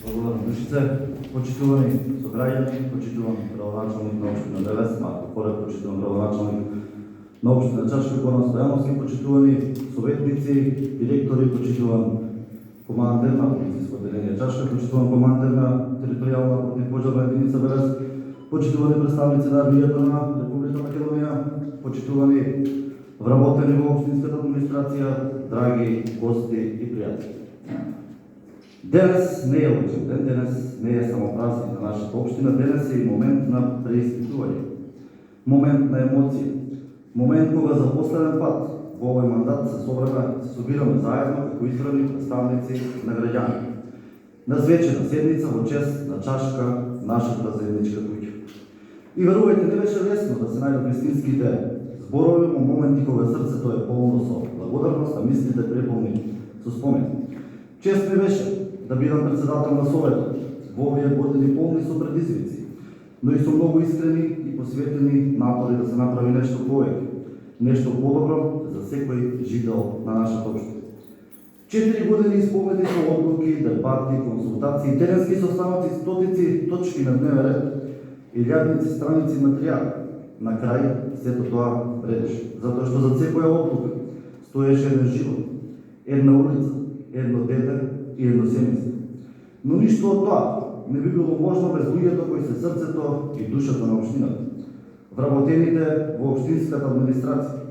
Благодарам Душице, почитувани сограѓани, почитуван градоначалник на општина Девес, Марко Колев, почитуван градоначалник на општина Чашка, Горан Стојановски, почитувани советници, директори, почитуван командер на полициско одделение Чашка, почитуван командер на територијална противпожарна единица Девес, почитувани представници на армијата на Република Македонија, почитувани вработени во општинската администрација, драги гости и пријатели. Денес не е обичен ден, денес не е само празник на нашата општина, денес е и момент на преиспитување, момент на емоција, момент кога за последен пат во овој мандат се собираме заедно како избрани представници на граѓани. На свечена седница во чест на Чашка, нашата заедничка куќа. И верувајте, не беше лесно да се најдат вистинските зборови во моменти кога срцето е полно со благодарност, а мислите преполни со спомени. Чест ми беше да бидам председател на Советот во овие години полни со предизвици, но и со многу искрени и посветени напори да се направи нешто повеќе, нешто подобро за секој жител на нашата општина. 4 години исполнети со одлуки, дебати, консултации, теренски состаноци, стотици точки на дневен ред, илјадници страници материјали. На крај сето тоа вредеше, затоа што за секоја одлука стоеше еден живот, една улица, едно дете и едно семејство. Но ништо од тоа не би било можно без луѓето кои се срцето и душата на општината, вработените во општинската администрација,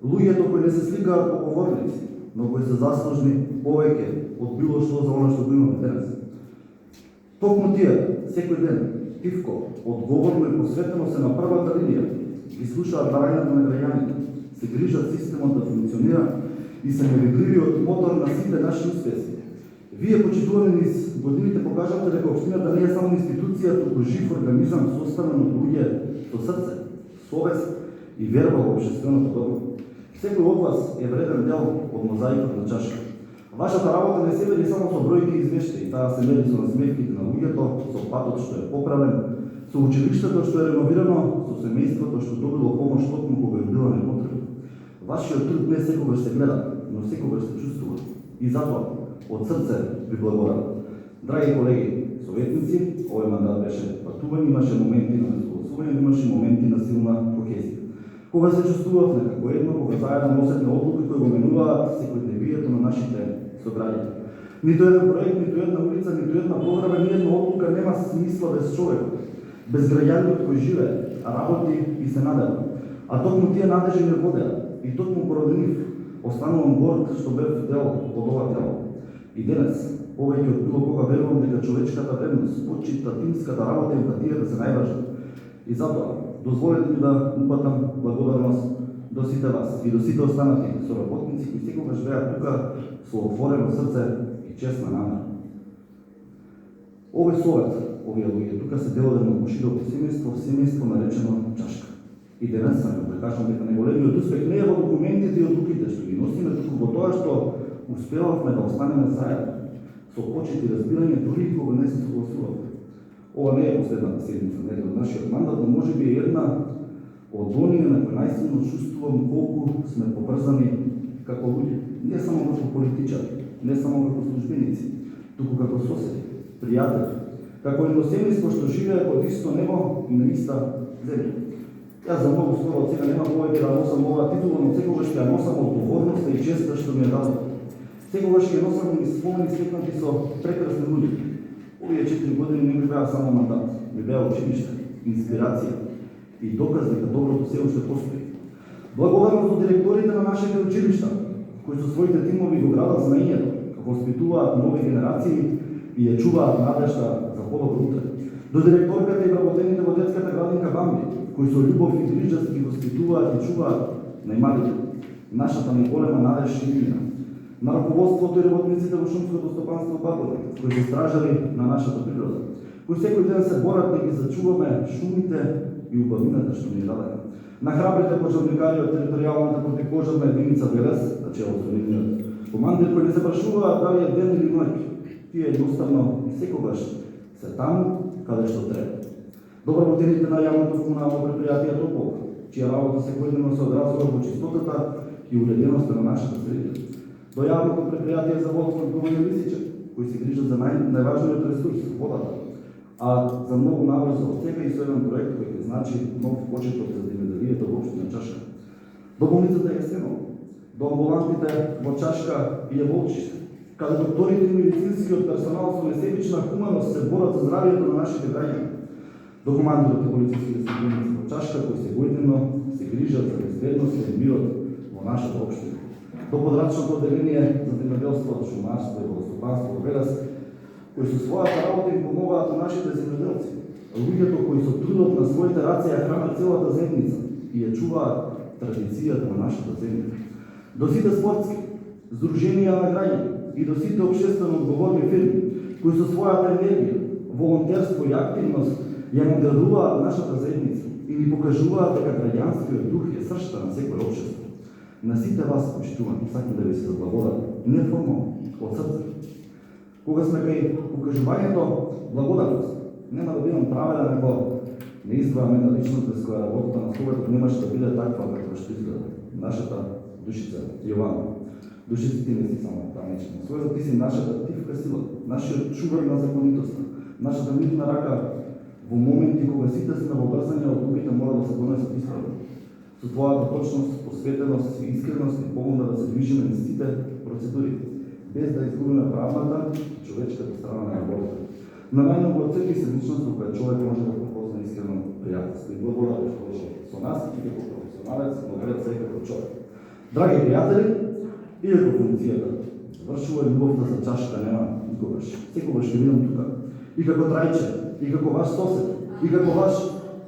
луѓето кои не се сликаат по говорници, но кои се заслужни повеќе од било што за оно што го имаме денес. Токму тие, секој ден, тивко, одговорно и посветено се на првата линија, ги слушаат барањата на граѓаните, се грижат системот да функционира и се невидливиот мотор на сите наши успеси. Вие, почитувани низ годините, покажавате дека општината не е само институција, туку жив организам составен од луѓе со срце, совест и верба во општественото добро. Секој од вас е вреден дел од мозаикот на Чашка. Вашата работа не се мери само со бројки и извештаи, таа се мери со насмевките на луѓето, со патот што е поправен, со училиштето што е реновирано, со семејството што добило помош токму кога им била непотребна. Вашиот труд не секогаш се гледа, но секогаш се чувствува. И затоа, од срце ви благодарам. Драги колеги, советници, овој мандат беше патување, имаше моменти на несогласување, имаше моменти на силна кохезија. Кога се чувствувавме како едно, кога заедно носевме одлуки кои го менуваат секојдневието на нашите сограѓани. Ниту еден проект, ниту една улица, ниту една програма, ни една одлука нема смисла без човекот, без граѓаниот кој живее, работи и се надева. А токму тие надежи не водеа, и токму поради нив останувам горд што бев дел од ова тело. И денес, повеќе од било кога верувам дека човечката вредност, почита, тимската работа и емпатијата се најважни. И затоа, дозволете ми да упатам благодарност до сите вас и до сите останати соработници кои секогаш беа тука со отворено срце и честна намера. Овој совет, овие луѓе тука се дел од едно пошироко семејство наречено Чашка. И денес сам да кажам дека најголемиот успех не е во документите и одлуките што ги носиме, туку во тоа што успевавме да останеме заедно, со почит и разбирање дури кога не се согласувавме. Ова не е последната седница од нашиот мандат, но може би е една од оние на кои наистина чувствувам колку сме поврзани како луѓе. Не само како политичари, не само како службеници, туку како соседи, пријатели, како едно семејство што живее под исто небо и на иста земја. Јас за многу скоро од сега нема повеќе да носам оваа титула, но секогаш ќе ја носам одговорноста и честа што ми ја дадат. Секогаш ќе носам и спомени стекнати со прекрасни луѓе. Овие 4 години не ми беа само мандат, ми беа училиште, инспирација и доказ дека доброто се уште постои. Благодарност до директорите на нашите училишта, кои со своите тимови го градат знаењето, воспитуваат нови генерации и ја чуваат надежда за подобро утре. До директорката и вработените во детската градинка Бамби, кои со љубов и грижа ги воспитуваат и чуваат најмалите, нашата најголема надеж и иднина. На раководството и работниците во шумското стопанство Бабови, кои се стражари на нашата природа, кои секој ден се борат да ги зачуваме шумите и убавината што ни дадена. На храбрите пожарникари од територијалната противпожарна единица Велес, начело со нивниот командир, кои не се прашуваат дали е ден или ноќ, тие едноставно и секогаш се таму каде што треба. До вработените на јавното комунално предпријатие Тополка, чија работа секојдневно се одразува во чистотата и уреденоста на нашата средина. До јавното предпријатие за водство Говење Лисиче, кои се грижат за најважниот ресурс, водата, а за многу набрзо од сега и со еден проект кој ќе значи нов почеток за земјоделието во општина Чашка. До болницата Јасено, до амбулантите во Чашка и Јаволчище, каде докторите и медицинскиот персонал со несебична хуманост се борат за здравието на нашите граѓани, до командирот и полициските службеници во Чашка кои секојдневно се грижат за безбедноста и мирот во нашата општина, до подрачното одделение за земјоделство, шумарство и водостопанство во Велес, кои со својата работа им помогаат на нашите земјоделци, луѓето кои со трудот на своите раце ја хранат целата земјица и ја чуваат традицијата на нашата земја. До сите спортски здруженија на граѓани и до сите општествено одговорни фирми кои со својата енергија, волонтерство и активност ја наградуваат нашата заедница и ни покажуваат дека граѓанскиот дух е сршта на секој општество. На сите вас, почитувани, сакам да ви се заблагодарам неформално, од срце. Кога сме кај покажувањето благодарност, нема да бидам праведен ако не издвојам една личност без која работата на словото немаше да биде таква како што изгледа. Нашата Душица Јована. Душица ти не си само пранична. Својата ти си нашата тивка сила, нашиот чувар на законитоста, нашата мирна рака во моменти кога сите сме во брзање од луѓето мора да се донесат исправно. Со твојата точност, посветеност и искреност ни помогна да се движиме низ сите процедури, без да изгубиме правната и човечката страна на работата. На најногу од секој се личност во која човек може да препозна искрено пријателство и благодарност што беше со нас и како професионалец, но пред се како човек. Драги пријатели, иако функцијата вршува љубовта за Чашка нема никогаш, секогаш ќе бидам тука. И како трајче, и како ваш сосед, и како ваш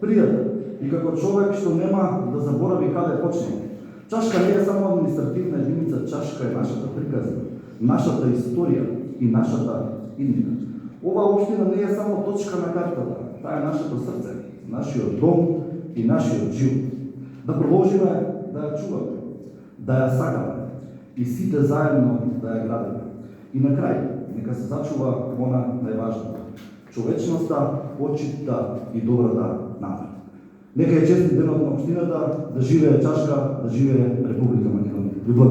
пријател, и како човек што нема да заборави каде почнал. Чашка не е само административна единица, Чашка е нашата приказна, нашата историја и нашата иднина. Ова општина не е само точка на картата, таа е нашето срце, нашиот дом и нашиот живот. Да продолжиме да ја чуваме, да ја сакаме и сите заедно да ја градиме. И на крај, нека се зачува она најважното. Човечноста, почитта и добрата намера. Нека е честит денот на општината, да живее Чашка, да живее Република Македонија. Ви благодарам.